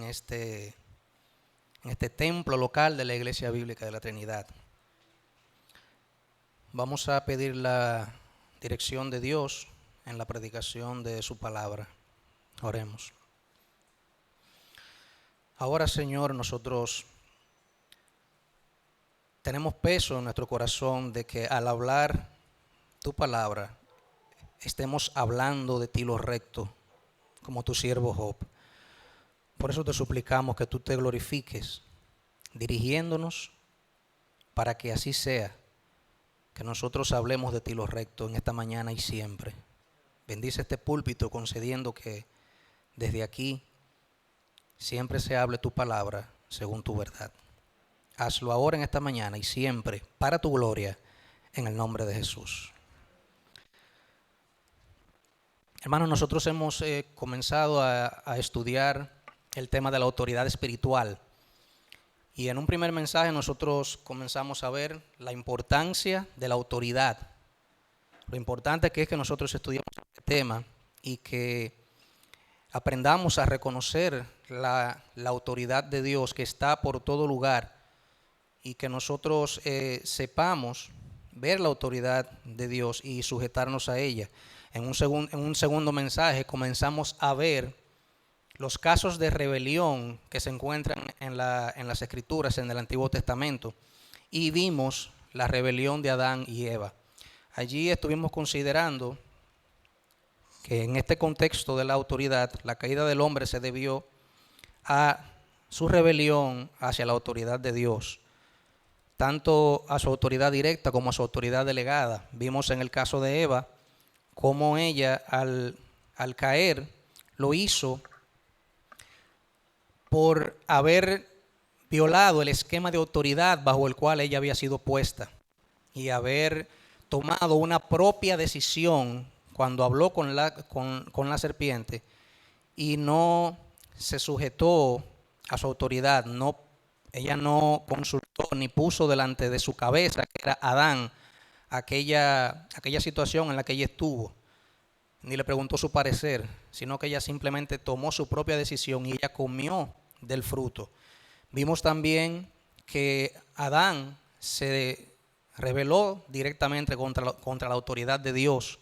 este templo local de la Iglesia Bíblica de la Trinidad. Vamos a pedir la dirección de Dios en la predicación de su palabra. Oremos. Ahora, Señor, nosotros tenemos peso en nuestro corazón de que al hablar tu palabra estemos hablando de ti lo recto, como tu siervo Job. Por eso te suplicamos que tú te glorifiques, dirigiéndonos para que así sea, que nosotros hablemos de ti lo recto en esta mañana y siempre. Bendice este púlpito concediendo que desde aquí siempre se hable tu palabra según tu verdad. Hazlo ahora en esta mañana y siempre para tu gloria, en el nombre de Jesús. Hermanos, nosotros hemos comenzado a estudiar el tema de la autoridad espiritual. Y en un primer mensaje nosotros comenzamos a ver la importancia de la autoridad. Lo importante que es que nosotros estudiemos este tema y que aprendamos a reconocer la autoridad de Dios que está por todo lugar y que nosotros sepamos ver la autoridad de Dios y sujetarnos a ella. En un segundo mensaje comenzamos a ver los casos de rebelión que se encuentran en las Escrituras, en el Antiguo Testamento, y vimos la rebelión de Adán y Eva. Allí estuvimos considerando que en este contexto de la autoridad, la caída del hombre se debió a su rebelión hacia la autoridad de Dios, tanto a su autoridad directa como a su autoridad delegada. Vimos en el caso de Eva cómo ella al caer lo hizo por haber violado el esquema de autoridad bajo el cual ella había sido puesta y haber tomado una propia decisión cuando habló con la serpiente y no se sujetó a su autoridad. Ella no consultó ni puso delante de su cabeza, que era Adán, aquella situación en la que ella estuvo, ni le preguntó su parecer, sino que ella simplemente tomó su propia decisión y ella comió del fruto. Vimos también que Adán se rebeló directamente contra la autoridad de Dios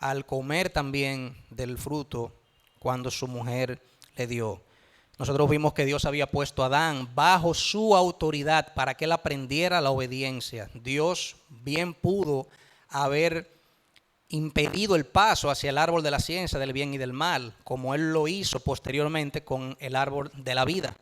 al comer también del fruto cuando su mujer le dio. Nosotros vimos que Dios había puesto a Adán bajo su autoridad para que él aprendiera la obediencia. Dios bien pudo haber impedido el paso hacia el árbol de la ciencia del bien y del mal, como él lo hizo posteriormente con el árbol de la vida,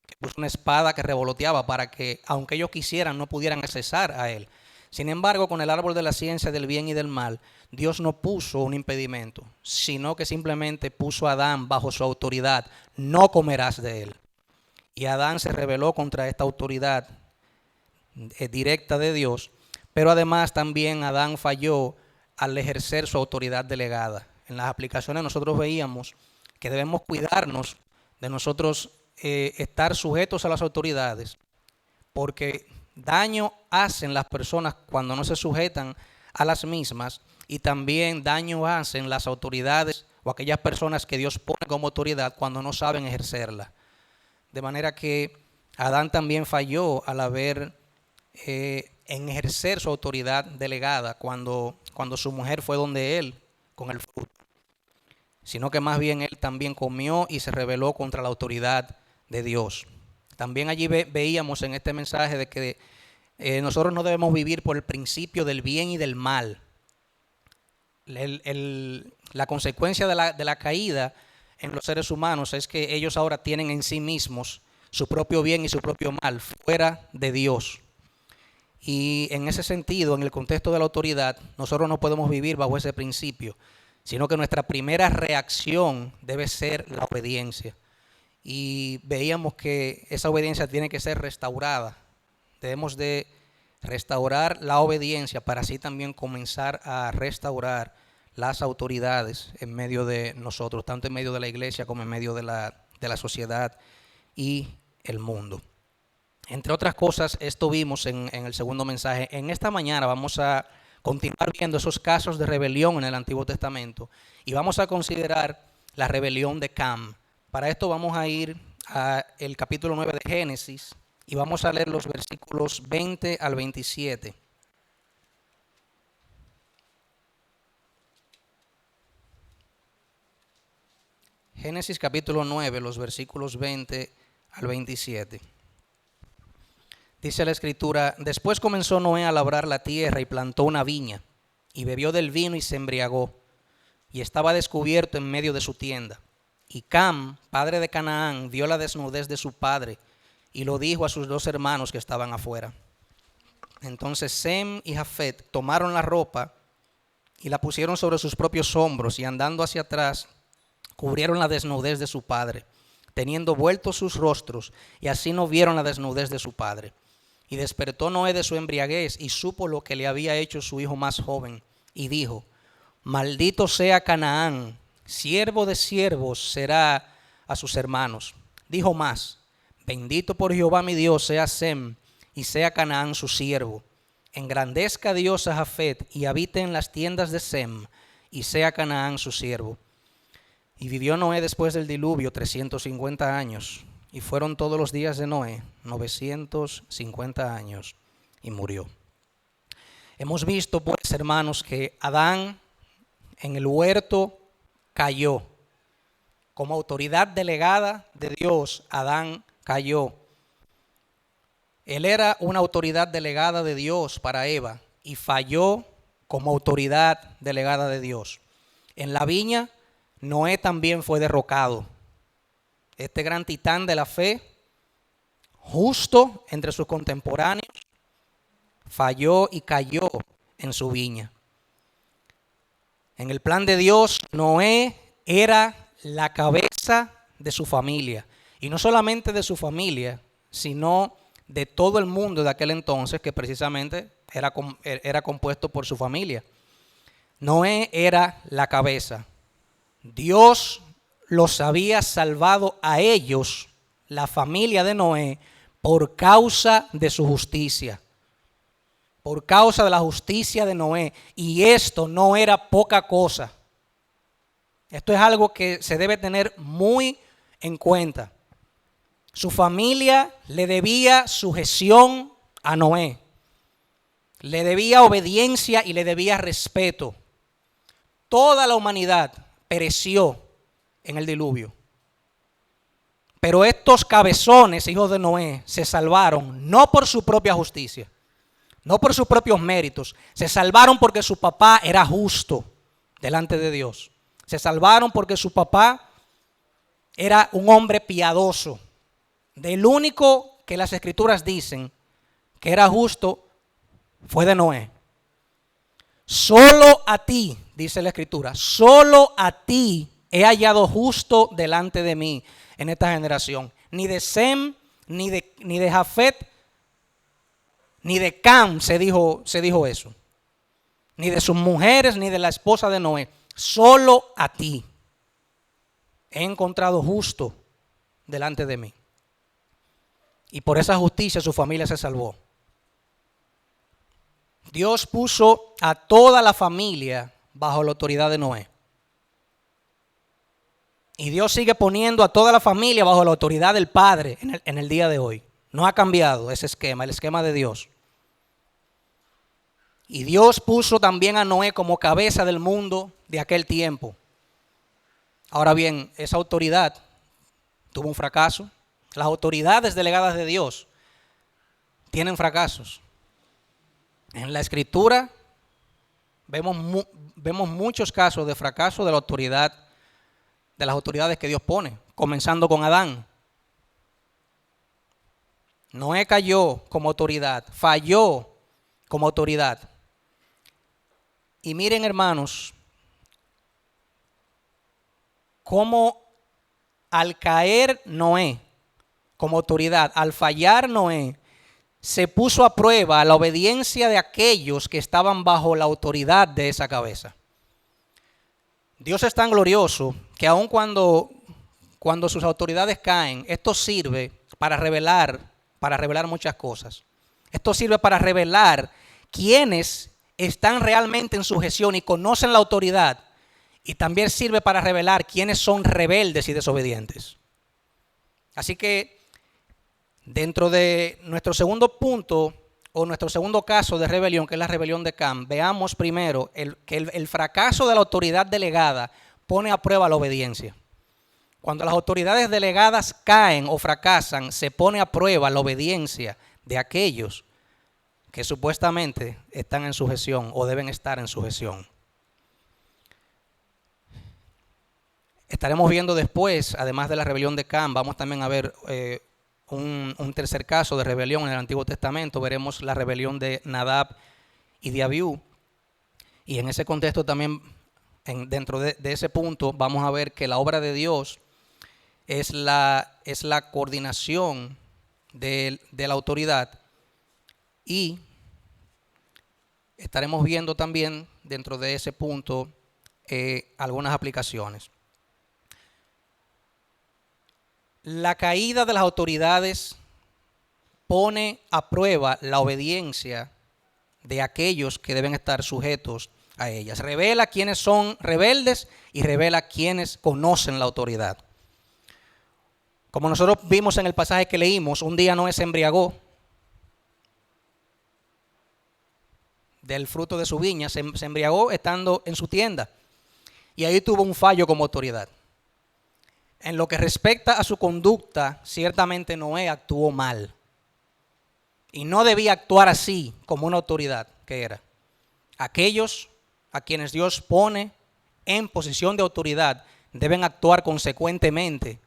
que puso una espada que revoloteaba para que, aunque ellos quisieran, no pudieran accesar a él. Sin embargo, con el árbol de la ciencia del bien y del mal, Dios no puso un impedimento, sino que simplemente puso a Adán bajo su autoridad. No comerás de él. Y Adán se rebeló contra esta autoridad directa de Dios, pero además también Adán falló al ejercer su autoridad delegada. En las aplicaciones nosotros veíamos que debemos cuidarnos de nosotros estar sujetos a las autoridades, porque daño hacen las personas cuando no se sujetan a las mismas, y también daño hacen las autoridades o aquellas personas que Dios pone como autoridad cuando no saben ejercerla. De manera que Adán también falló al haber en ejercer su autoridad delegada cuando su mujer fue donde él con el fruto, sino que más bien él también comió y se rebeló contra la autoridad de Dios. También allí veíamos en este mensaje de que nosotros no debemos vivir por el principio del bien y del mal. La consecuencia de la caída en los seres humanos es que ellos ahora tienen en sí mismos su propio bien y su propio mal fuera de Dios. Y en ese sentido, en el contexto de la autoridad, nosotros no podemos vivir bajo ese principio, sino que nuestra primera reacción debe ser la obediencia. Y veíamos que esa obediencia tiene que ser restaurada. Debemos de restaurar la obediencia para así también comenzar a restaurar las autoridades en medio de nosotros, tanto en medio de la iglesia como en medio de la sociedad y el mundo. Entre otras cosas, esto vimos en el segundo mensaje. En esta mañana vamos a continuar viendo esos casos de rebelión en el Antiguo Testamento y vamos a considerar la rebelión de Cam. Para esto vamos a ir al capítulo 9 de Génesis y vamos a leer los versículos 20 al 27. Génesis capítulo 9, los versículos 20 al 27. Dice la escritura: después comenzó Noé a labrar la tierra y plantó una viña, y bebió del vino y se embriagó, y estaba descubierto en medio de su tienda. Y Cam, padre de Canaán, vio la desnudez de su padre, y lo dijo a sus dos hermanos que estaban afuera. Entonces Sem y Jafet tomaron la ropa y la pusieron sobre sus propios hombros, y andando hacia atrás, cubrieron la desnudez de su padre, teniendo vueltos sus rostros, y así no vieron la desnudez de su padre. Y despertó Noé de su embriaguez, y supo lo que le había hecho su hijo más joven, y dijo: maldito sea Canaán, siervo de siervos será a sus hermanos. Dijo más: bendito por Jehová mi Dios sea Sem, y sea Canaán su siervo. Engrandezca Dios a Jafet, y habite en las tiendas de Sem, y sea Canaán su siervo. Y vivió Noé después del diluvio 350 años, y fueron todos los días de Noé 950 años, y murió. Hemos visto, pues, hermanos, que Adán en el huerto cayó. Como autoridad delegada de Dios, Adán cayó. Él era una autoridad delegada de Dios para Eva y falló como autoridad delegada de Dios. En la viña, Noé también fue derrocado. Este gran titán de la fe, justo entre sus contemporáneos, falló y cayó en su viña. En el plan de Dios, Noé era la cabeza de su familia. Y no solamente de su familia, sino de todo el mundo de aquel entonces, que precisamente era compuesto por su familia. Noé era la cabeza. Dios los había salvado a ellos, la familia de Noé, por causa de su justicia. Por causa de la justicia de Noé. Y esto no era poca cosa. Esto es algo que se debe tener muy en cuenta. Su familia le debía sujeción a Noé. Le debía obediencia y le debía respeto. Toda la humanidad pereció en el diluvio. Pero estos cabezones, hijos de Noé, se salvaron no por su propia justicia, no por sus propios méritos. Se salvaron porque su papá era justo delante de Dios. Se salvaron porque su papá era un hombre piadoso. Del único que las escrituras dicen que era justo fue de Noé. Solo a ti, dice la escritura, solo a ti he hallado justo delante de mí en esta generación. Ni de Sem, ni de Jafet, ni de Cam se dijo eso. Ni de sus mujeres, ni de la esposa de Noé. Solo a ti he encontrado justo delante de mí. Y por esa justicia su familia se salvó. Dios puso a toda la familia bajo la autoridad de Noé. Y Dios sigue poniendo a toda la familia bajo la autoridad del Padre en el día de hoy. No ha cambiado ese esquema, el esquema de Dios. Y Dios puso también a Noé como cabeza del mundo de aquel tiempo. Ahora bien, esa autoridad tuvo un fracaso. Las autoridades delegadas de Dios tienen fracasos. En la Escritura vemos muchos casos de fracaso de la autoridad, de las autoridades que Dios pone, comenzando con Adán. Noé cayó como autoridad, falló como autoridad. Y miren, hermanos, cómo al caer Noé como autoridad, al fallar Noé, se puso a prueba la obediencia de aquellos que estaban bajo la autoridad de esa cabeza. Dios es tan glorioso que aun cuando sus autoridades caen, esto sirve para revelar muchas cosas. Esto sirve para revelar quiénes están realmente en sujeción y conocen la autoridad, y también sirve para revelar quiénes son rebeldes y desobedientes. Así que dentro de nuestro segundo punto o nuestro segundo caso de rebelión, que es la rebelión de Cam, veamos primero que el fracaso de la autoridad delegada pone a prueba la obediencia. Cuando las autoridades delegadas caen o fracasan, se pone a prueba la obediencia de aquellos que supuestamente están en sujeción o deben estar en sujeción. Estaremos viendo después, además de la rebelión de Cam, vamos también a ver un tercer caso de rebelión en el Antiguo Testamento. Veremos la rebelión de Nadab y de Abiú. Y en ese contexto también, dentro de ese punto, vamos a ver que la obra de Dios es la coordinación de la autoridad. Y estaremos viendo también dentro de ese punto algunas aplicaciones. La caída de las autoridades pone a prueba la obediencia de aquellos que deben estar sujetos a ellas. Revela quiénes son rebeldes y revela quiénes conocen la autoridad. Como nosotros vimos en el pasaje que leímos, un día Noé se embriagó del fruto de su viña, se embriagó estando en su tienda y ahí tuvo un fallo como autoridad. En lo que respecta a su conducta, ciertamente Noé actuó mal. Y no debía actuar así como una autoridad que era. Aquellos a quienes Dios pone en posición de autoridad deben actuar consecuentemente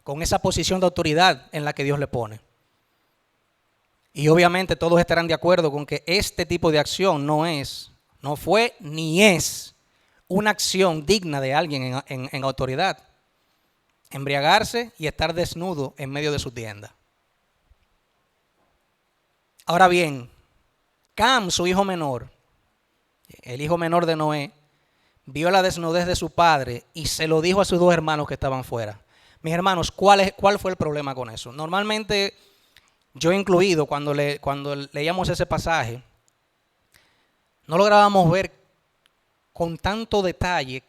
con esa posición de autoridad en la que Dios le pone. Y obviamente todos estarán de acuerdo con que este tipo de acción no fue ni es una acción digna de alguien en autoridad. Embriagarse y estar desnudo en medio de su tienda. Ahora bien, Cam, su hijo menor, el hijo menor de Noé, vio la desnudez de su padre y se lo dijo a sus dos hermanos que estaban fuera. Mis hermanos, ¿cuál fue el problema con eso? Normalmente, yo incluido, cuando leíamos ese pasaje, no lográbamos ver con tanto detalle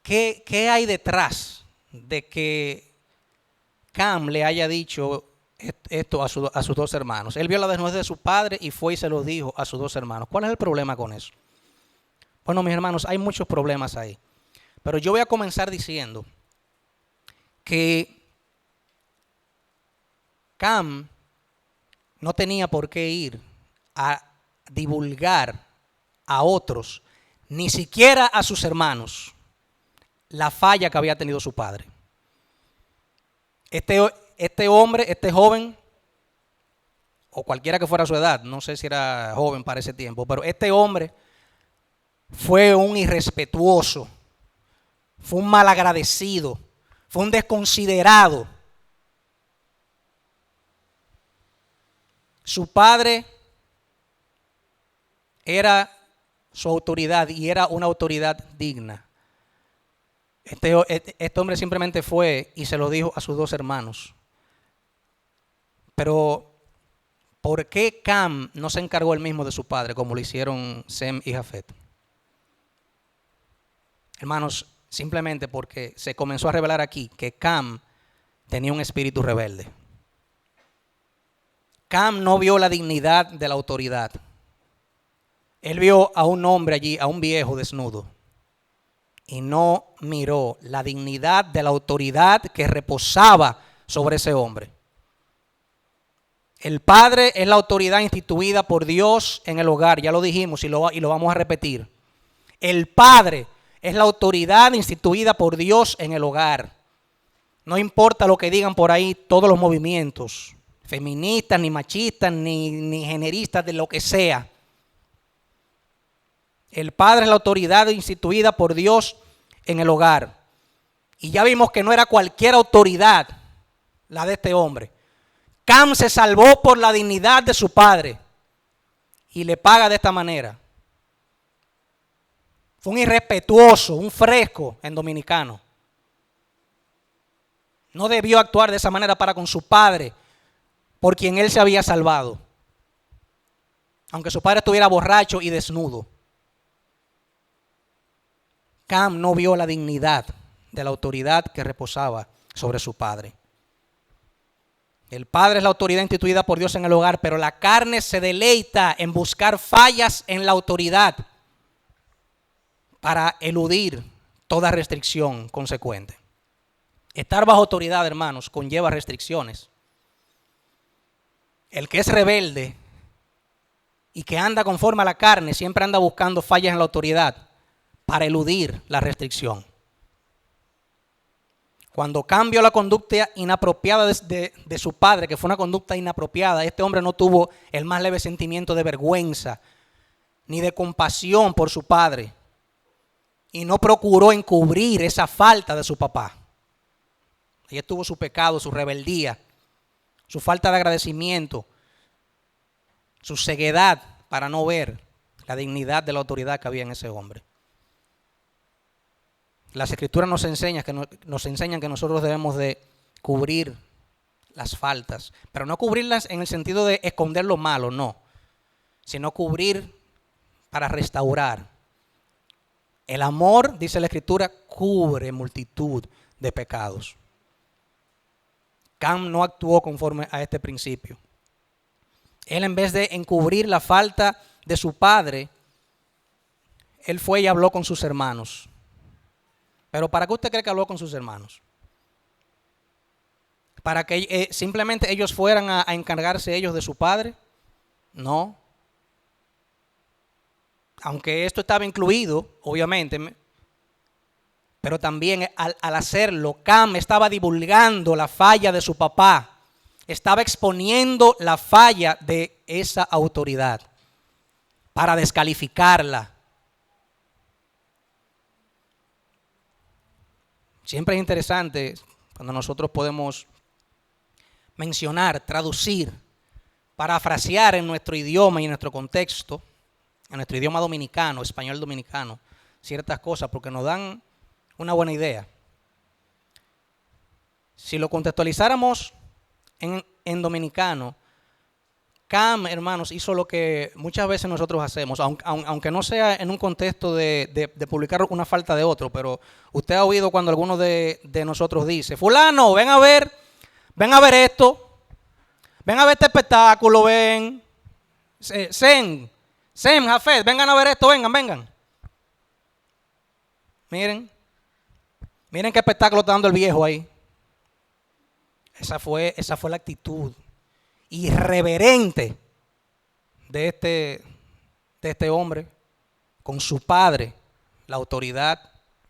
qué hay detrás de que Cam le haya dicho esto a sus dos hermanos. Él vio la desnudez de su padre y fue y se lo dijo a sus dos hermanos. ¿Cuál es el problema con eso? Bueno, mis hermanos, hay muchos problemas ahí. Pero yo voy a comenzar diciendo que Cam no tenía por qué ir a divulgar a otros, ni siquiera a sus hermanos, la falla que había tenido su padre. Este hombre, este joven, o cualquiera que fuera su edad, no sé si era joven para ese tiempo, pero este hombre fue un irrespetuoso, fue un malagradecido, fue un desconsiderado. Su padre era su autoridad y era una autoridad digna. Este hombre simplemente fue y se lo dijo a sus dos hermanos. Pero, ¿por qué Cam no se encargó él mismo de su padre como lo hicieron Sem y Jafet? Hermanos, simplemente porque se comenzó a revelar aquí que Cam tenía un espíritu rebelde. Cam no vio la dignidad de la autoridad. Él vio a un hombre allí, a un viejo desnudo, y no miró la dignidad de la autoridad que reposaba sobre ese hombre. El padre es la autoridad instituida por Dios en el hogar, ya lo dijimos y lo vamos a repetir. El padre es la autoridad instituida por Dios en el hogar. No importa lo que digan por ahí todos los movimientos, feministas, ni machistas, ni generistas, de lo que sea. El padre es la autoridad instituida por Dios en el hogar. Y ya vimos que no era cualquier autoridad la de este hombre. Cam se salvó por la dignidad de su padre y le paga de esta manera. Fue un irrespetuoso, un fresco en dominicano. No debió actuar de esa manera para con su padre, por quien él se había salvado. Aunque su padre estuviera borracho y desnudo. Cam no vio la dignidad de la autoridad que reposaba sobre su padre. El padre es la autoridad instituida por Dios en el hogar, pero la carne se deleita en buscar fallas en la autoridad para eludir toda restricción consecuente. Estar bajo autoridad, hermanos, conlleva restricciones. El que es rebelde y que anda conforme a la carne siempre anda buscando fallas en la autoridad para eludir la restricción. Cuando cambió la conducta inapropiada de su padre, que fue una conducta inapropiada, este hombre no tuvo el más leve sentimiento de vergüenza ni de compasión por su padre y no procuró encubrir esa falta de su papá. Ahí estuvo su pecado, su rebeldía, su falta de agradecimiento, su ceguedad para no ver la dignidad de la autoridad que había en ese hombre. Las Escrituras nos enseñan que nosotros debemos de cubrir las faltas, pero no cubrirlas en el sentido de esconder lo malo, no, sino cubrir para restaurar. El amor, dice la Escritura, cubre multitud de pecados. Cam no actuó conforme a este principio. Él, en vez de encubrir la falta de su padre, él fue y habló con sus hermanos. Pero ¿para qué usted cree que habló con sus hermanos? ¿Para que simplemente ellos fueran a encargarse ellos de su padre? No. Aunque esto estaba incluido, obviamente, pero también al hacerlo, Cam estaba divulgando la falla de su papá. Estaba exponiendo la falla de esa autoridad para descalificarla. Siempre es interesante cuando nosotros podemos mencionar, traducir, parafrasear en nuestro idioma y en nuestro contexto, en nuestro idioma dominicano, español dominicano, ciertas cosas porque nos dan una buena idea. Si lo contextualizáramos en dominicano, Cam, hermanos, hizo lo que muchas veces nosotros hacemos, aunque no sea en un contexto de publicar una falta de otro, pero usted ha oído cuando alguno de nosotros dice, fulano, ven a ver esto, ven a ver este espectáculo, ven, Sem, Jafet, vengan a ver esto, vengan. Miren qué espectáculo está dando el viejo ahí. Esa fue la actitud irreverente de este hombre con su padre, la autoridad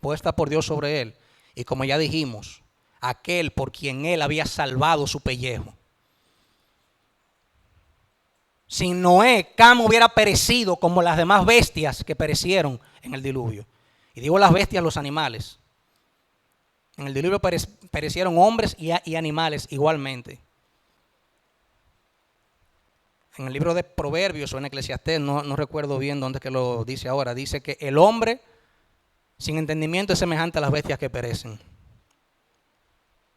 puesta por Dios sobre él. Y como ya dijimos, aquel por quien él había salvado su pellejo. Sin Noé, Cam hubiera perecido como las demás bestias que perecieron en el diluvio. Y digo las bestias, los animales. En el diluvio perecieron hombres y animales igualmente. En el libro de Proverbios o en Eclesiastés, no recuerdo bien dónde es que lo dice ahora, dice que el hombre sin entendimiento es semejante a las bestias que perecen.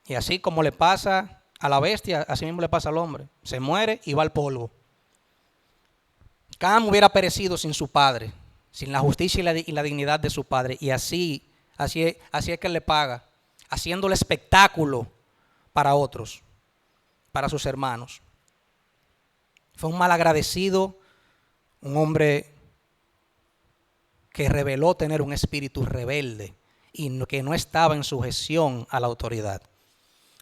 Y así como le pasa a la bestia, así mismo le pasa al hombre. Se muere y va al polvo. Cam hubiera perecido sin su padre, sin la justicia y la dignidad de su padre. Y así es que él le paga, haciéndole espectáculo para otros, para sus hermanos. Fue un malagradecido, un hombre que reveló tener un espíritu rebelde y que no estaba en sujeción a la autoridad.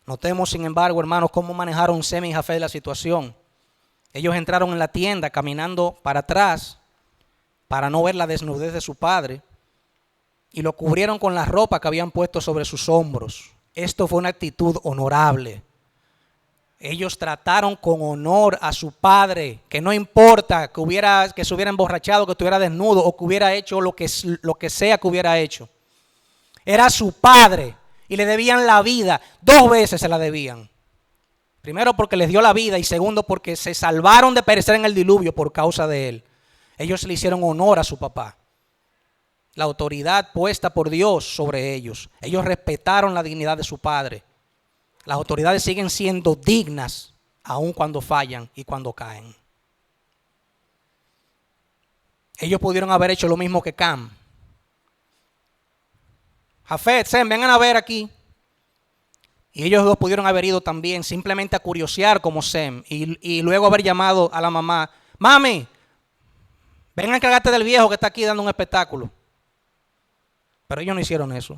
Notemos, sin embargo, hermanos, cómo manejaron Sem y Jafet la situación. Ellos entraron en la tienda caminando para atrás para no ver la desnudez de su padre y lo cubrieron con la ropa que habían puesto sobre sus hombros. Esto fue una actitud honorable. Ellos trataron con honor a su padre, que no importa que se hubiera emborrachado, que estuviera desnudo o que hubiera hecho lo que sea que hubiera hecho. Era su padre y le debían la vida. 2 veces se la debían. Primero porque les dio la vida y segundo porque se salvaron de perecer en el diluvio por causa de él. Ellos le hicieron honor a su papá. La autoridad puesta por Dios sobre ellos. Ellos respetaron la dignidad de su padre. Las autoridades siguen siendo dignas aun cuando fallan y cuando caen. Ellos pudieron haber hecho lo mismo que Cam. Jafet, Sem, vengan a ver aquí. Y ellos dos pudieron haber ido también simplemente a curiosear como Sem y luego haber llamado a la mamá: mami, ven a encargarte del viejo que está aquí dando un espectáculo. Pero ellos no hicieron eso.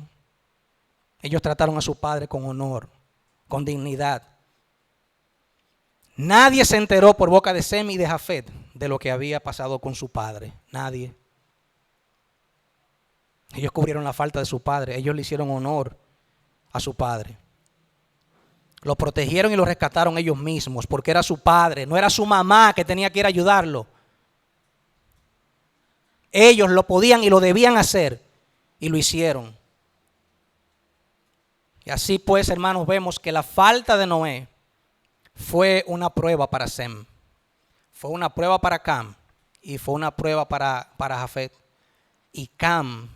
Ellos trataron a su padre con honor, con dignidad. Nadie se enteró por boca de Sem y de Jafet de lo que había pasado con su padre. Nadie. Ellos cubrieron la falta de su padre. Ellos le hicieron honor a su padre. Lo protegieron y lo rescataron ellos mismos porque era su padre. No era su mamá que tenía que ir a ayudarlo. Ellos lo podían y lo debían hacer y lo hicieron. Y así pues, hermanos, vemos que la falta de Noé fue una prueba para Sem, fue una prueba para Cam y fue una prueba para Jafet. Y Cam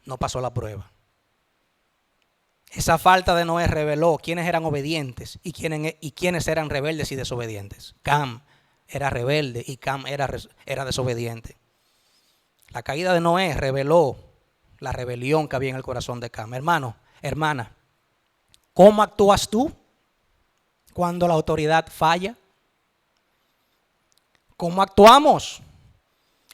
no pasó la prueba. Esa falta de Noé reveló quiénes eran obedientes y quiénes eran rebeldes y desobedientes. Cam era rebelde y Cam era desobediente. La caída de Noé reveló la rebelión que había en el corazón de Cam. Hermano, hermana, ¿cómo actúas tú cuando la autoridad falla? ¿Cómo actuamos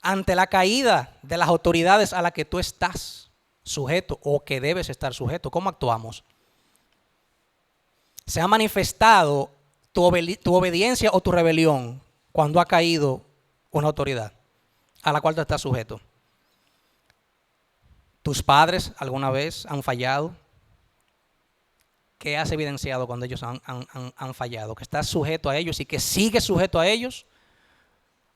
ante la caída de las autoridades a las que tú estás sujeto o que debes estar sujeto? ¿Cómo actuamos? ¿Se ha manifestado tu obediencia o tu rebelión cuando ha caído una autoridad a la cual tú estás sujeto? ¿Tus padres alguna vez han fallado? ¿Qué has evidenciado cuando ellos han fallado? ¿Que estás sujeto a ellos y que sigues sujeto a ellos?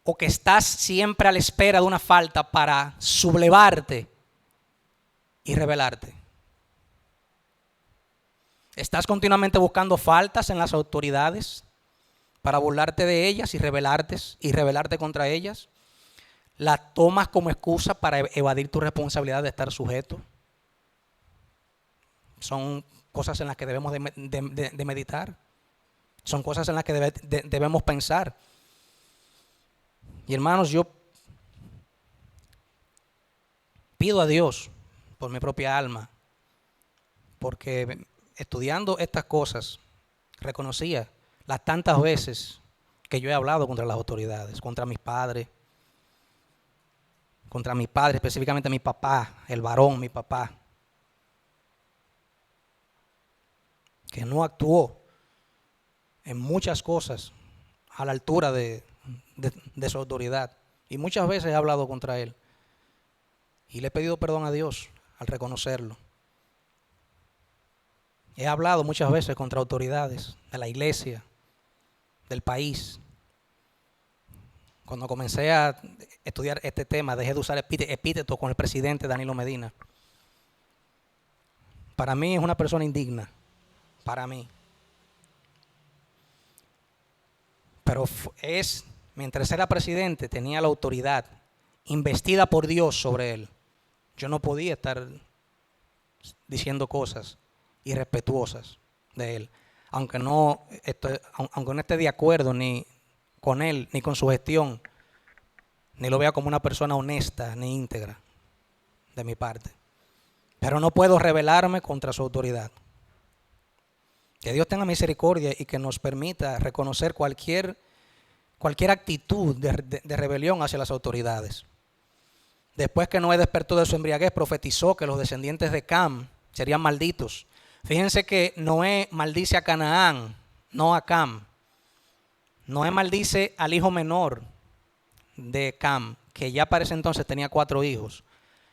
¿O que estás siempre a la espera de una falta para sublevarte y rebelarte? ¿Estás continuamente buscando faltas en las autoridades para burlarte de ellas y rebelarte contra ellas? ¿La tomas como excusa para evadir tu responsabilidad de estar sujeto? Son cosas en las que debemos de meditar. Son cosas en las que debemos pensar. Y hermanos, yo pido a Dios por mi propia alma, porque estudiando estas cosas reconocía las tantas veces que yo he hablado contra las autoridades, contra mis padres, específicamente mi papá, el varón, mi papá, que no actuó en muchas cosas a la altura de su autoridad. Y muchas veces he hablado contra él. Y le he pedido perdón a Dios al reconocerlo. He hablado muchas veces contra autoridades de la iglesia, del país. Cuando comencé a estudiar este tema, dejé de usar epítetos con el presidente Danilo Medina. Para mí es una persona indigna. Para mí. Pero mientras era presidente, tenía la autoridad investida por Dios sobre él. Yo no podía estar diciendo cosas irrespetuosas de él, aunque no esté de acuerdo ni con él, ni con su gestión, ni lo vea como una persona honesta ni íntegra de mi parte. Pero no puedo rebelarme contra su autoridad. Que Dios tenga misericordia y que nos permita reconocer cualquier actitud de rebelión hacia las autoridades. Después que Noé despertó de su embriaguez, profetizó que los descendientes de Cam serían malditos. Fíjense que Noé maldice a Canaán, no a Cam. Noé maldice al hijo menor de Cam, que ya para ese entonces tenía 4 hijos,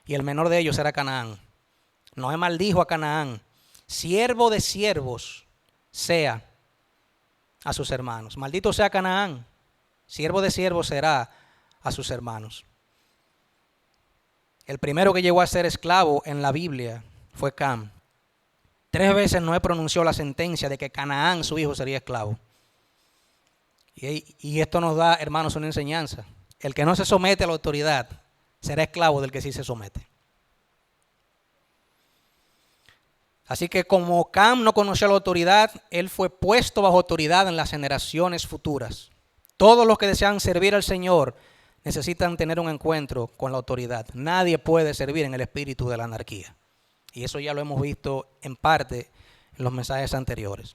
y el menor de ellos era Canaán. Noé maldijo a Canaán: siervo de siervos sea a sus hermanos. Maldito sea Canaán, siervo de siervos será a sus hermanos. El primero que llegó a ser esclavo en la Biblia fue Cam. 3 veces Noé pronunció la sentencia de que Canaán, su hijo, sería esclavo. Y esto nos da, hermanos, una enseñanza. El que no se somete a la autoridad será esclavo del que sí se somete. Así que como Cam no conoció la autoridad, él fue puesto bajo autoridad en las generaciones futuras. Todos los que desean servir al Señor necesitan tener un encuentro con la autoridad. Nadie puede servir en el espíritu de la anarquía. Y eso ya lo hemos visto en parte los mensajes anteriores.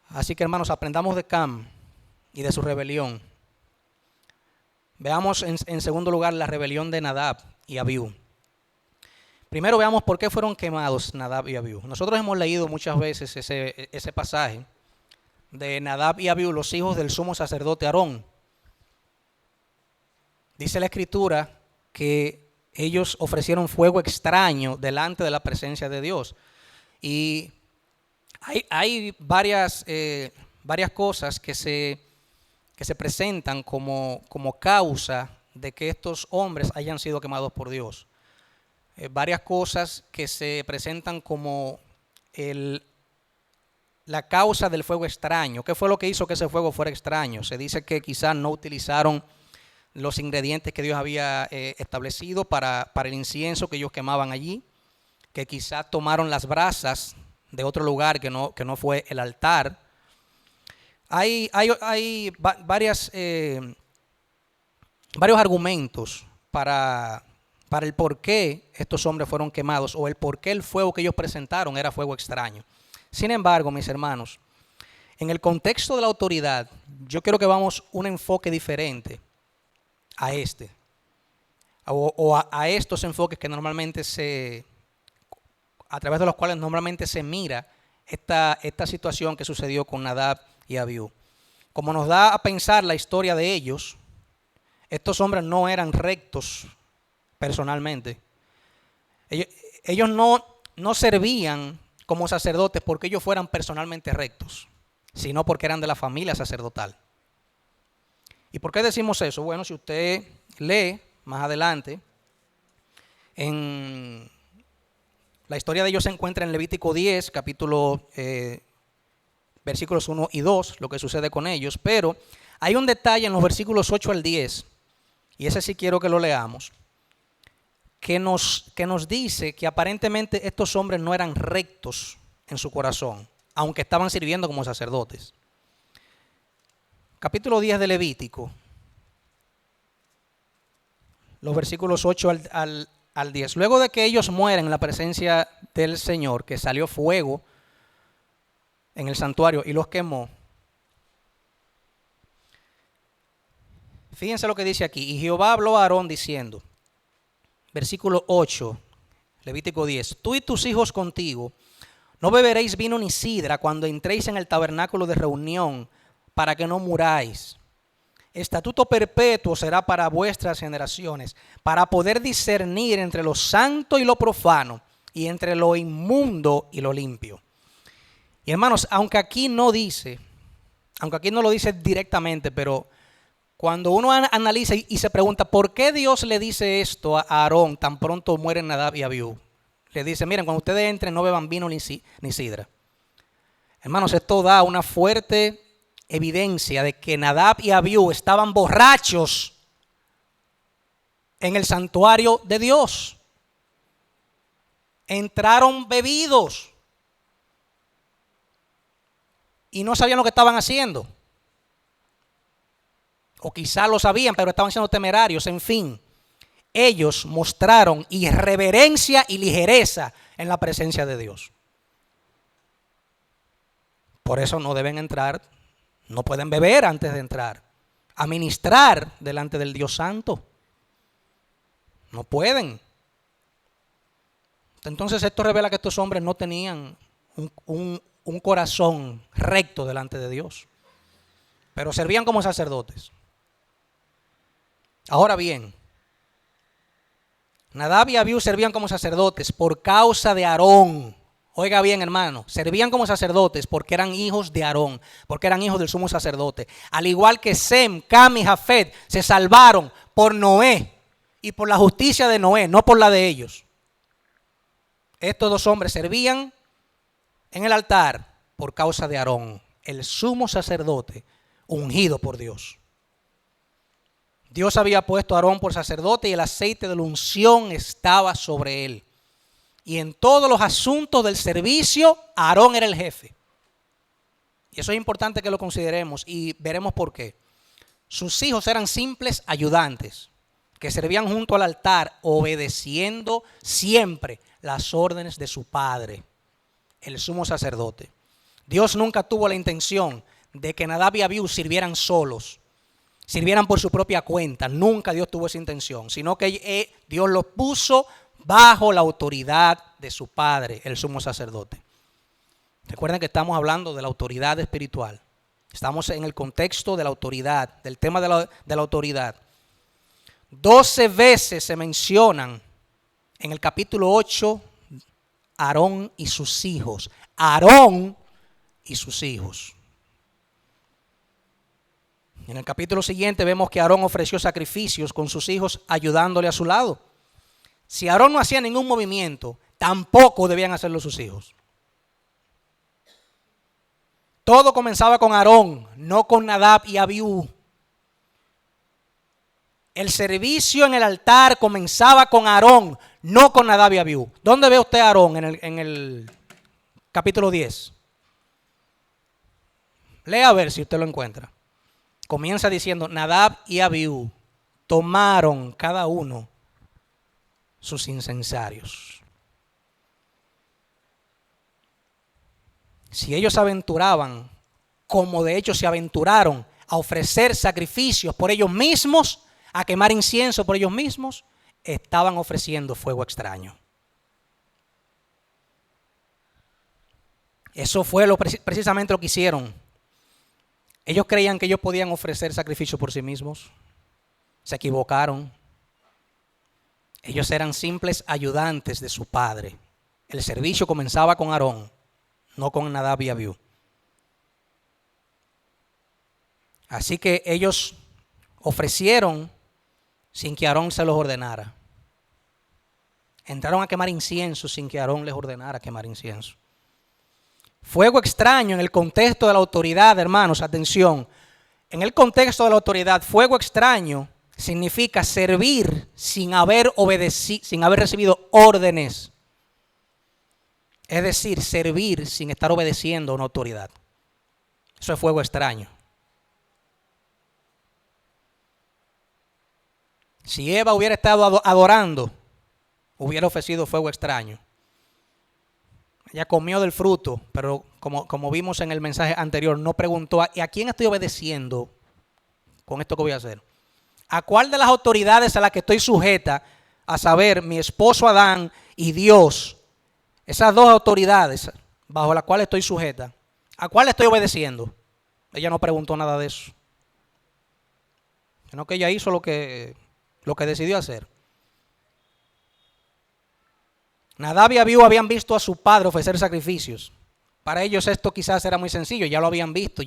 Así que, hermanos, aprendamos de Cam y de su rebelión. Veamos en segundo lugar la rebelión de Nadab y Abiú. Primero veamos por qué fueron quemados Nadab y Abiú. Nosotros hemos leído muchas veces ese pasaje de Nadab y Abiú, los hijos del sumo sacerdote Aarón. Dice la Escritura que ellos ofrecieron fuego extraño delante de la presencia de Dios. Y hay varias cosas que se presentan como causa de que estos hombres hayan sido quemados por Dios. Varias cosas que se presentan como la causa del fuego extraño. ¿Qué fue lo que hizo que ese fuego fuera extraño? Se dice que quizás no utilizaron los ingredientes que Dios había establecido para el incienso que ellos quemaban allí, que quizás tomaron las brasas de otro lugar que no fue el altar. Hay varios argumentos para el por qué estos hombres fueron quemados o el por qué el fuego que ellos presentaron era fuego extraño. Sin embargo, mis hermanos, en el contexto de la autoridad, yo quiero que vamos un enfoque diferente a este, o a estos enfoques que normalmente a través de los cuales normalmente se mira esta situación que sucedió con Nadab y Abiú. Como nos da a pensar la historia de ellos, estos hombres no eran rectos personalmente. Ellos no servían como sacerdotes porque ellos fueran personalmente rectos, sino porque eran de la familia sacerdotal. ¿Y por qué decimos eso? Bueno, si usted lee más adelante, en la historia de ellos se encuentra en Levítico 10, versículos 1 y 2, lo que sucede con ellos. Pero hay un detalle en los versículos 8 al 10, y ese sí quiero que lo leamos, que nos dice que aparentemente estos hombres no eran rectos en su corazón, aunque estaban sirviendo como sacerdotes. Capítulo 10 de Levítico, los versículos 8 al 10. Luego de que ellos mueren en la presencia del Señor, que salió fuego en el santuario y los quemó. Fíjense lo que dice aquí. Y Jehová habló a Aarón diciendo, versículo 8, Levítico 10. Tú y tus hijos contigo no beberéis vino ni sidra cuando entréis en el tabernáculo de reunión, para que no muráis. Estatuto perpetuo será para vuestras generaciones, para poder discernir entre lo santo y lo profano, y entre lo inmundo y lo limpio. Y hermanos, aunque aquí no lo dice directamente, pero cuando uno analiza y se pregunta por qué Dios le dice esto a Aarón tan pronto mueren Nadab y Abiú, le dice, miren, cuando ustedes entren no beban vino ni sidra. Hermanos, esto da una fuerte evidencia de que Nadab y Abiú estaban borrachos en el santuario de Dios. Entraron bebidos y no sabían lo que estaban haciendo. O quizá lo sabían, pero estaban siendo temerarios. En fin, ellos mostraron irreverencia y ligereza en la presencia de Dios. Por eso no deben entrar, no pueden beber antes de entrar, a ministrar delante del Dios Santo. No pueden. Entonces esto revela que estos hombres no tenían un corazón recto delante de Dios, pero servían como sacerdotes. Ahora bien, Nadab y Abiú servían como sacerdotes por causa de Aarón. Oiga bien, hermano, servían como sacerdotes porque eran hijos de Aarón, porque eran hijos del sumo sacerdote. Al igual que Sem, Cam y Jafet se salvaron por Noé y por la justicia de Noé, no por la de ellos. Estos dos hombres servían en el altar por causa de Aarón, el sumo sacerdote ungido por Dios. Dios había puesto a Aarón por sacerdote y el aceite de la unción estaba sobre él. Y en todos los asuntos del servicio, Aarón era el jefe. Y eso es importante que lo consideremos y veremos por qué. Sus hijos eran simples ayudantes que servían junto al altar obedeciendo siempre las órdenes de su padre. el sumo sacerdote. Dios nunca tuvo la intención de que Nadab y Abiú sirvieran solos, sirvieran por su propia cuenta. Nunca Dios tuvo esa intención, sino que Dios los puso bajo la autoridad de su padre, el sumo sacerdote. Recuerden que estamos hablando de la autoridad espiritual. Estamos en el contexto de la autoridad, del tema de la autoridad. 12 veces se mencionan en el capítulo 8 Aarón y sus hijos. Aarón y sus hijos. En el capítulo siguiente vemos que Aarón ofreció sacrificios con sus hijos ayudándole a su lado. Si Aarón no hacía ningún movimiento, tampoco debían hacerlo sus hijos. Todo comenzaba con Aarón, no con Nadab y Abiú. El servicio en el altar comenzaba con Aarón, no con Nadab y Abiú. ¿Dónde ve usted a Aarón en el capítulo 10? Lea a ver si usted lo encuentra. Comienza diciendo, Nadab y Abiú tomaron cada uno sus incensarios. Si ellos se aventuraban, como de hecho se aventuraron a ofrecer sacrificios por ellos mismos, a quemar incienso por ellos mismos, estaban ofreciendo fuego extraño. Eso fue precisamente lo que hicieron. Ellos creían que ellos podían ofrecer sacrificio por sí mismos. Se equivocaron. Ellos eran simples ayudantes de su padre. El servicio comenzaba con Aarón, no con Nadab y Abiú. Así que ellos ofrecieron sin que Aarón se los ordenara. Entraron a quemar incienso sin que Aarón les ordenara quemar incienso. Fuego extraño en el contexto de la autoridad, hermanos, atención. En el contexto de la autoridad, fuego extraño significa servir sin haber recibido órdenes. Es decir, servir sin estar obedeciendo a una autoridad. Eso es fuego extraño. Si Eva hubiera estado adorando, hubiera ofrecido fuego extraño. Ella comió del fruto, pero como vimos en el mensaje anterior, no preguntó, ¿a quién estoy obedeciendo con esto que voy a hacer? ¿A cuál de las autoridades a las que estoy sujeta, a saber, mi esposo Adán y Dios, esas dos autoridades bajo las cuales estoy sujeta, ¿a cuál estoy obedeciendo? Ella no preguntó nada de eso, sino que ella hizo lo que decidió hacer. Nadab y Abiú habían visto a su padre ofrecer sacrificios. Para ellos esto quizás era muy sencillo, ya lo habían visto,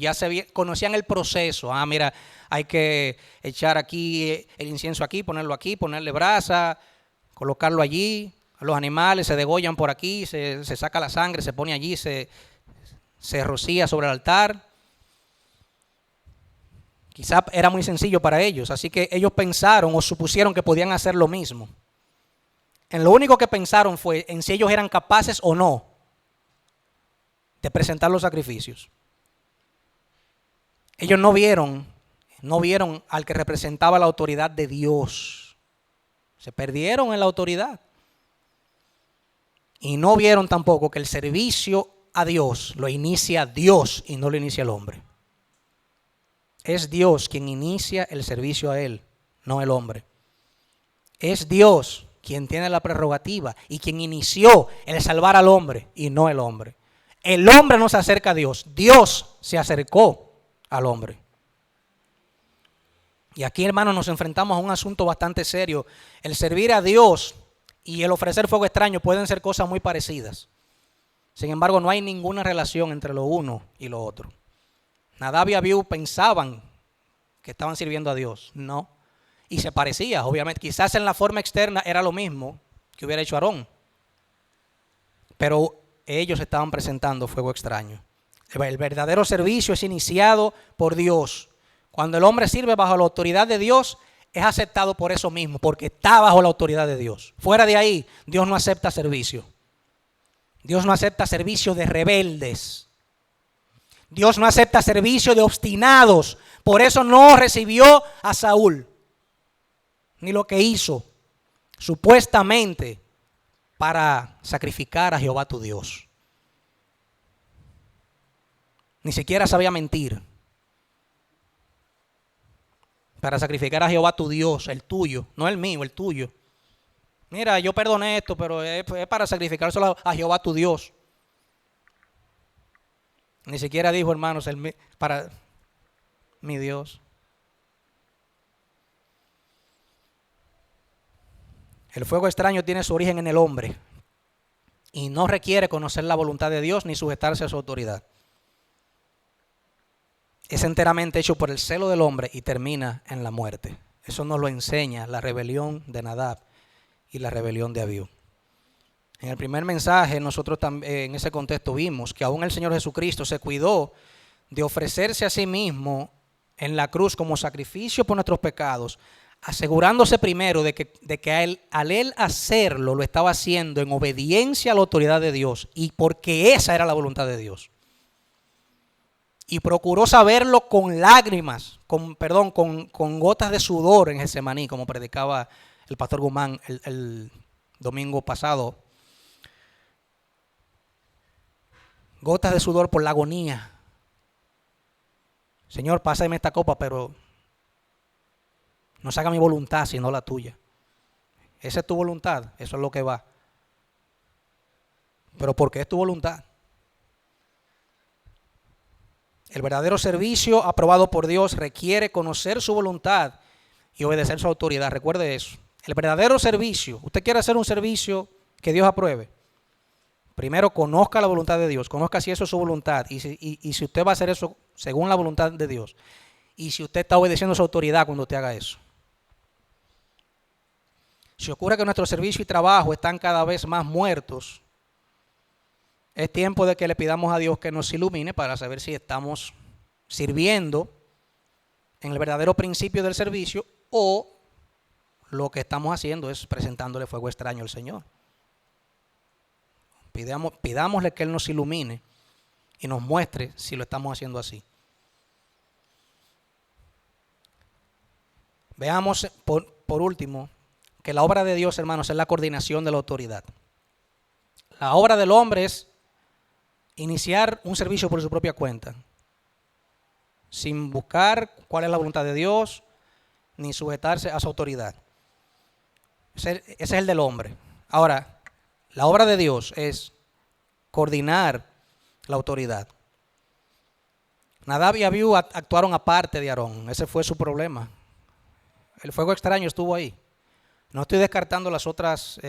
conocían el proceso. Mira, hay que echar aquí el incienso aquí, ponerle brasa, colocarlo allí. Los animales se degollan por aquí, se saca la sangre, se pone allí, se rocía sobre el altar. Quizás era muy sencillo para ellos, así que ellos pensaron o supusieron que podían hacer lo mismo. En lo único que pensaron fue en si ellos eran capaces o no de presentar los sacrificios. Ellos no vieron al que representaba la autoridad de Dios. Se perdieron en la autoridad. Y no vieron tampoco que el servicio a Dios lo inicia Dios y no lo inicia el hombre. Es Dios quien inicia el servicio a Él, no el hombre. Es Dios quien tiene la prerrogativa y quien inició el salvar al hombre y no el hombre. El hombre no se acerca a Dios, Dios se acercó al hombre. Y aquí, hermanos, nos enfrentamos a un asunto bastante serio. El servir a Dios y el ofrecer fuego extraño pueden ser cosas muy parecidas. Sin embargo, no hay ninguna relación entre lo uno y lo otro. Nadab y Abiú pensaban que estaban sirviendo a Dios, no. Y se parecía, obviamente, quizás en la forma externa era lo mismo que hubiera hecho Aarón. Pero ellos estaban presentando fuego extraño. El verdadero servicio es iniciado por Dios. Cuando el hombre sirve bajo la autoridad de Dios, es aceptado por eso mismo, porque está bajo la autoridad de Dios. Fuera de ahí, Dios no acepta servicio. Dios no acepta servicio de rebeldes. Dios no acepta servicio de obstinados. Por eso no recibió a Saúl, ni lo que hizo, supuestamente para sacrificar a Jehová tu Dios. Ni siquiera sabía mentir. Para sacrificar a Jehová tu Dios, el tuyo, no el mío, el tuyo. Mira, yo perdoné esto, pero es para sacrificárselo a Jehová tu Dios. Ni siquiera dijo, hermanos, para mi Dios. El fuego extraño tiene su origen en el hombre y no requiere conocer la voluntad de Dios ni sujetarse a su autoridad. Es enteramente hecho por el celo del hombre y termina en la muerte. Eso nos lo enseña la rebelión de Nadab y la rebelión de Abiú. En el primer mensaje nosotros también en ese contexto vimos que aún el Señor Jesucristo se cuidó de ofrecerse a sí mismo en la cruz como sacrificio por nuestros pecados, asegurándose primero de que al él hacerlo lo estaba haciendo en obediencia a la autoridad de Dios y porque esa era la voluntad de Dios. Y procuró saberlo con lágrimas, con gotas de sudor en Getsemaní, como predicaba el pastor Guzmán el domingo pasado. Gotas de sudor por la agonía. Señor, pásame esta copa, pero no se haga mi voluntad, sino la tuya. Esa es tu voluntad, eso es lo que va. Pero ¿por qué es tu voluntad? El verdadero servicio aprobado por Dios requiere conocer su voluntad y obedecer su autoridad. Recuerde eso. El verdadero servicio, usted quiere hacer un servicio que Dios apruebe. Primero conozca la voluntad de Dios, conozca si eso es su voluntad y si usted va a hacer eso según la voluntad de Dios. Y si usted está obedeciendo su autoridad cuando usted haga eso. Si ocurre que nuestro servicio y trabajo están cada vez más muertos, es tiempo de que le pidamos a Dios que nos ilumine para saber si estamos sirviendo en el verdadero principio del servicio o lo que estamos haciendo es presentándole fuego extraño al Señor. Pidámosle que Él nos ilumine y nos muestre si lo estamos haciendo así. Veamos por último que la obra de Dios, hermanos, es la coordinación de la autoridad. La obra del hombre es iniciar un servicio por su propia cuenta, sin buscar cuál es la voluntad de Dios, ni sujetarse a su autoridad. Ese es el del hombre. Ahora, la obra de Dios es coordinar la autoridad. Nadab y Abiú actuaron aparte de Aarón. Ese fue su problema. El fuego extraño estuvo ahí. No estoy descartando los otros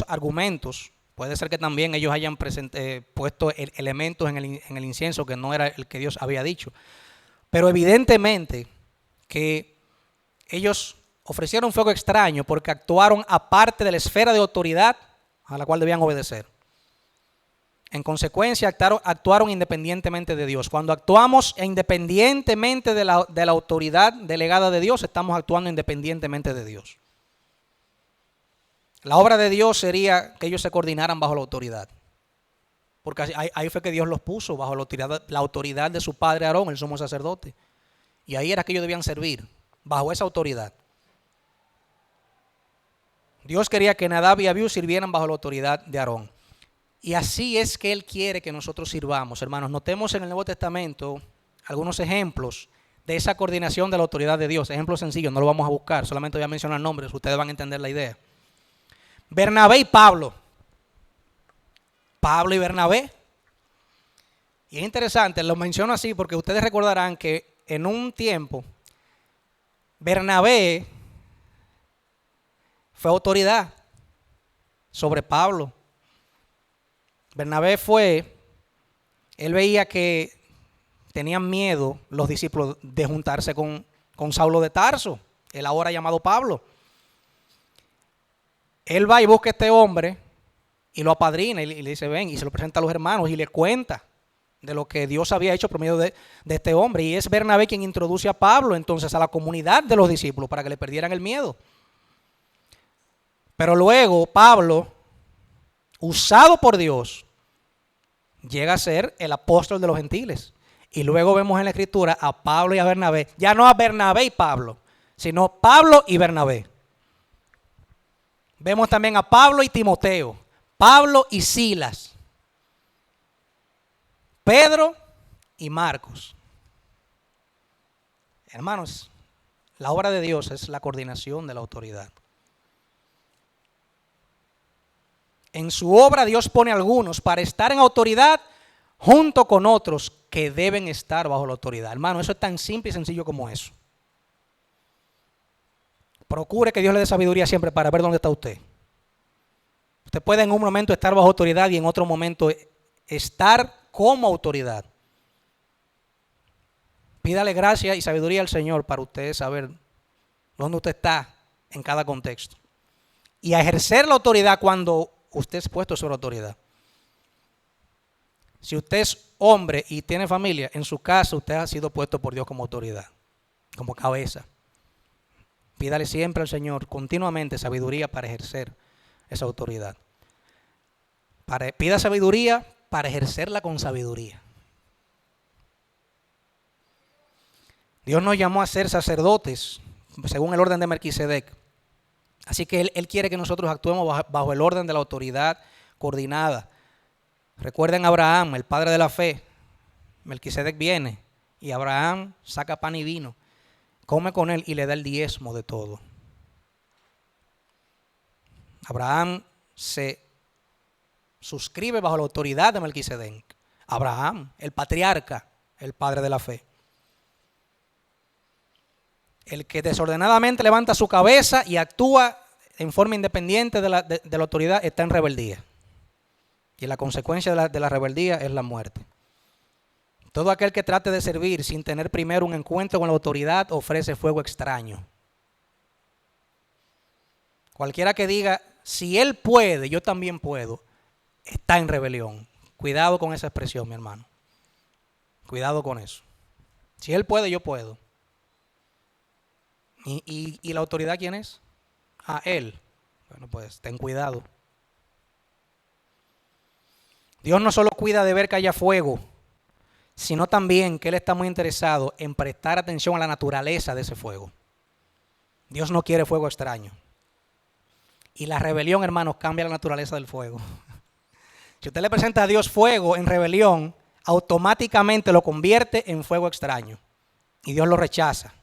argumentos. Puede ser que también ellos hayan puesto elementos en el incienso que no era el que Dios había dicho. Pero evidentemente que ellos ofrecieron fuego extraño porque actuaron aparte de la esfera de autoridad a la cual debían obedecer. En consecuencia, actuaron independientemente de Dios. Cuando actuamos independientemente de la autoridad delegada de Dios, estamos actuando independientemente de Dios. La obra de Dios sería que ellos se coordinaran bajo la autoridad. Porque ahí fue que Dios los puso, bajo la autoridad de su padre Aarón, el sumo sacerdote. Y ahí era que ellos debían servir, bajo esa autoridad. Dios quería que Nadab y Abiú sirvieran bajo la autoridad de Aarón. Y así es que Él quiere que nosotros sirvamos, hermanos. Notemos en el Nuevo Testamento algunos ejemplos de esa coordinación de la autoridad de Dios. Ejemplos sencillos, no lo vamos a buscar, solamente voy a mencionar nombres, ustedes van a entender la idea. Bernabé y Pablo. Pablo y Bernabé. Y es interesante, lo menciono así porque ustedes recordarán que en un tiempo Bernabé fue autoridad sobre Pablo. Bernabé él veía que tenían miedo los discípulos de juntarse con Saulo de Tarso, el ahora llamado Pablo. Él va y busca a este hombre y lo apadrina y le dice ven, y se lo presenta a los hermanos y le cuenta de lo que Dios había hecho por medio de este hombre. Y es Bernabé quien introduce a Pablo entonces a la comunidad de los discípulos para que le perdieran el miedo. Pero luego Pablo, usado por Dios, llega a ser el apóstol de los gentiles. Y luego vemos en la escritura a Pablo y a Bernabé, ya no a Bernabé y Pablo, sino Pablo y Bernabé. Vemos también a Pablo y Timoteo, Pablo y Silas, Pedro y Marcos. Hermanos, la obra de Dios es la coordinación de la autoridad. En su obra Dios pone a algunos para estar en autoridad junto con otros que deben estar bajo la autoridad. Hermano, eso es tan simple y sencillo como eso. Procure que Dios le dé sabiduría siempre para ver dónde está usted. Usted puede en un momento estar bajo autoridad y en otro momento estar como autoridad. Pídale gracia y sabiduría al Señor para usted saber dónde usted está en cada contexto. Y a ejercer la autoridad cuando usted es puesto sobre autoridad. Si usted es hombre y tiene familia, en su casa usted ha sido puesto por Dios como autoridad, como cabeza. Pídale siempre al Señor continuamente sabiduría para ejercer esa autoridad. Pida sabiduría para ejercerla con sabiduría. Dios nos llamó a ser sacerdotes según el orden de Melquisedec. Así que Él quiere que nosotros actuemos bajo el orden de la autoridad coordinada. Recuerden a Abraham, el padre de la fe. Melquisedec viene y Abraham saca pan y vino, come con él y le da el diezmo de todo. Abraham se suscribe bajo la autoridad de Melquisedec. Abraham, el patriarca, el padre de la fe. El que desordenadamente levanta su cabeza y actúa en forma independiente de la autoridad está en rebeldía. Y la consecuencia de la rebeldía es la muerte. Todo aquel que trate de servir sin tener primero un encuentro con la autoridad ofrece fuego extraño. Cualquiera que diga, si él puede, yo también puedo, está en rebelión. Cuidado con esa expresión, mi hermano. Cuidado con eso. Si él puede, yo puedo. ¿Y la autoridad quién es? Él. Bueno, pues ten cuidado. Dios no solo cuida de ver que haya fuego, sino también que Él está muy interesado en prestar atención a la naturaleza de ese fuego. Dios no quiere fuego extraño. Y la rebelión, hermanos, cambia la naturaleza del fuego. Si usted le presenta a Dios fuego en rebelión, automáticamente lo convierte en fuego extraño. Y Dios lo rechaza.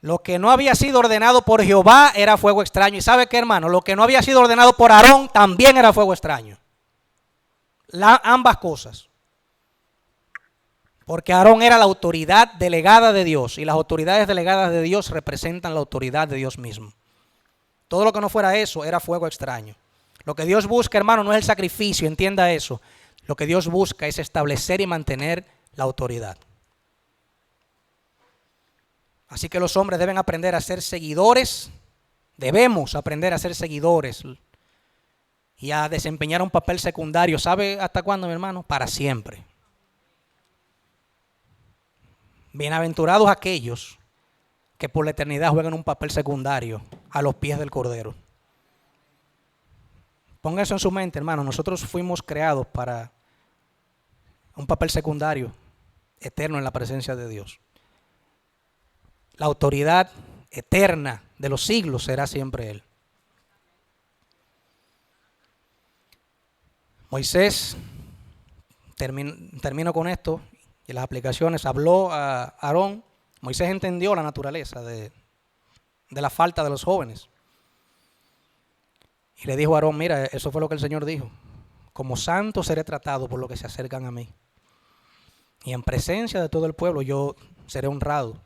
Lo que no había sido ordenado por Jehová era fuego extraño. ¿Y sabe qué, hermano? Lo que no había sido ordenado por Aarón también era fuego extraño. Ambas cosas. Porque Aarón era la autoridad delegada de Dios. Y las autoridades delegadas de Dios representan la autoridad de Dios mismo. Todo lo que no fuera eso era fuego extraño. Lo que Dios busca, hermano, no es el sacrificio, entienda eso. Lo que Dios busca es establecer y mantener la autoridad. Así que los hombres deben aprender a ser seguidores, debemos aprender a ser seguidores y a desempeñar un papel secundario. ¿Sabe hasta cuándo, mi hermano? Para siempre. Bienaventurados aquellos que por la eternidad juegan un papel secundario a los pies del Cordero. Ponga eso en su mente, hermano. Nosotros fuimos creados para un papel secundario eterno en la presencia de Dios. La autoridad eterna de los siglos será siempre Él. Moisés, termino con esto y las aplicaciones, habló a Aarón. Moisés entendió la naturaleza de la falta de los jóvenes. Y le dijo a Aarón, mira, eso fue lo que el Señor dijo. Como santo seré tratado por los que se acercan a mí. Y en presencia de todo el pueblo yo seré honrado.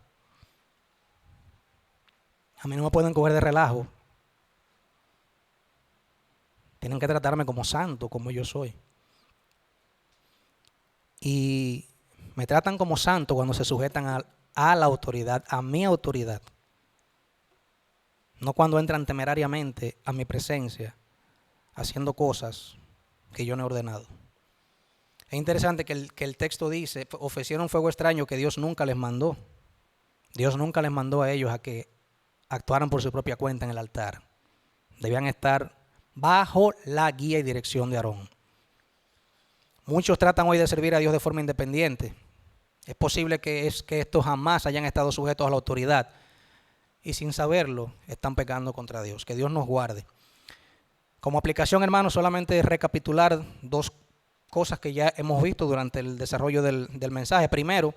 A mí no me pueden coger de relajo. Tienen que tratarme como santo, como yo soy. Y me tratan como santo cuando se sujetan a la autoridad, a mi autoridad. No cuando entran temerariamente a mi presencia, haciendo cosas que yo no he ordenado. Es interesante que el texto dice, ofrecieron fuego extraño que Dios nunca les mandó. Dios nunca les mandó a ellos a que actuaran por su propia cuenta en el altar. Debían estar bajo la guía y dirección de Aarón. Muchos tratan hoy de servir a Dios de forma independiente. Es posible que estos jamás hayan estado sujetos a la autoridad y sin saberlo están pecando contra Dios. Que Dios nos guarde. Como aplicación, hermanos, solamente recapitular dos cosas que ya hemos visto durante el desarrollo del mensaje. Primero,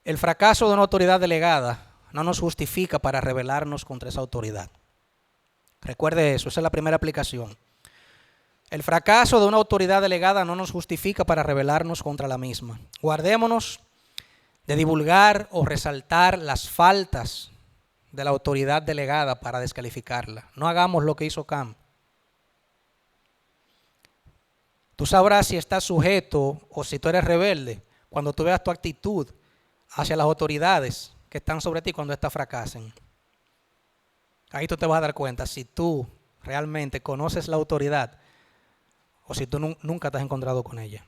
el fracaso de una autoridad delegada no nos justifica para rebelarnos contra esa autoridad. Recuerde eso, esa es la primera aplicación. El fracaso de una autoridad delegada no nos justifica para rebelarnos contra la misma. Guardémonos de divulgar o resaltar las faltas de la autoridad delegada para descalificarla. No hagamos lo que hizo Cam. Tú sabrás si estás sujeto o si tú eres rebelde cuando tú veas tu actitud hacia las autoridades que están sobre ti cuando éstas fracasen. Ahí tú te vas a dar cuenta si tú realmente conoces la autoridad o si tú nunca te has encontrado con ella.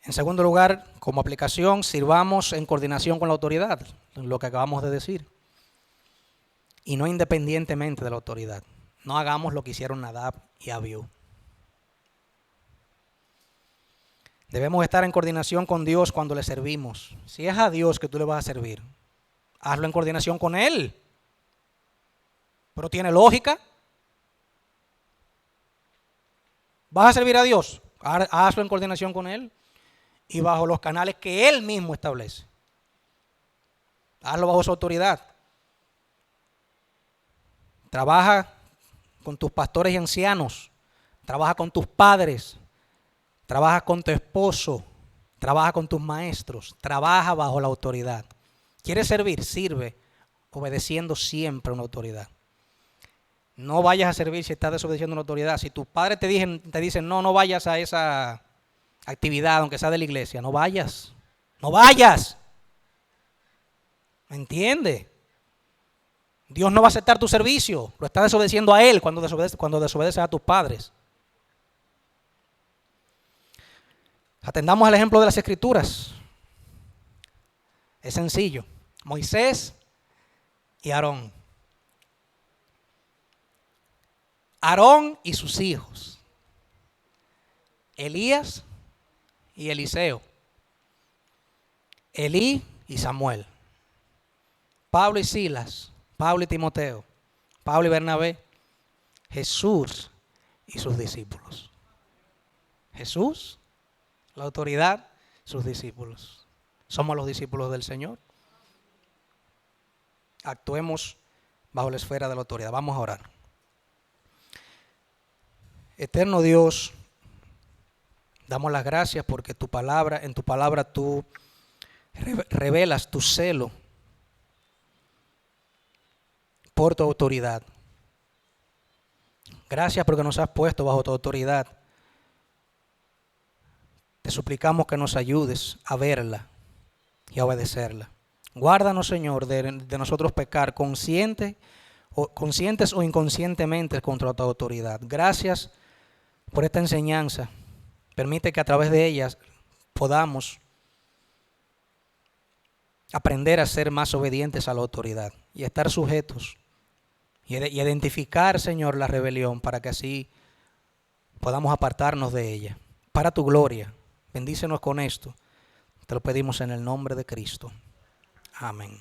En segundo lugar, como aplicación, sirvamos en coordinación con la autoridad, lo que acabamos de decir, y no independientemente de la autoridad. No hagamos lo que hicieron Nadab y Abiú. Debemos estar en coordinación con Dios cuando le servimos. Si es a Dios que tú le vas a servir, hazlo en coordinación con Él. Pero tiene lógica. ¿Vas a servir a Dios? Hazlo en coordinación con Él y bajo los canales que Él mismo establece. Hazlo bajo su autoridad. Trabaja con tus pastores y ancianos. Trabaja con tus padres. Trabaja con tu esposo. Trabaja con tus maestros. Trabaja bajo la autoridad. ¿Quieres servir? Sirve obedeciendo siempre a una autoridad. No vayas a servir si estás desobedeciendo a una autoridad. Si tus padres te dicen, no vayas a esa actividad, aunque sea de la iglesia, no vayas. No vayas. ¿Me entiendes? Dios no va a aceptar tu servicio. Lo estás desobedeciendo a Él cuando desobedeces a tus padres. Atendamos al ejemplo de las Escrituras. Es sencillo. Moisés y Aarón. Aarón y sus hijos. Elías y Eliseo. Elí y Samuel. Pablo y Silas. Pablo y Timoteo. Pablo y Bernabé. Jesús y sus discípulos. Jesús, la autoridad, sus discípulos. Somos los discípulos del Señor. Actuemos bajo la esfera de la autoridad. Vamos a orar. Eterno Dios, damos las gracias porque en tu palabra tú revelas tu celo por tu autoridad. Gracias porque nos has puesto bajo tu autoridad. Te suplicamos que nos ayudes a verla y a obedecerla. Guárdanos, Señor, de nosotros pecar conscientes o inconscientemente contra tu autoridad. Gracias por esta enseñanza. Permite que a través de ellas podamos aprender a ser más obedientes a la autoridad y estar sujetos y identificar, Señor, la rebelión para que así podamos apartarnos de ella. Para tu gloria, bendícenos con esto. Te lo pedimos en el nombre de Cristo. Amén.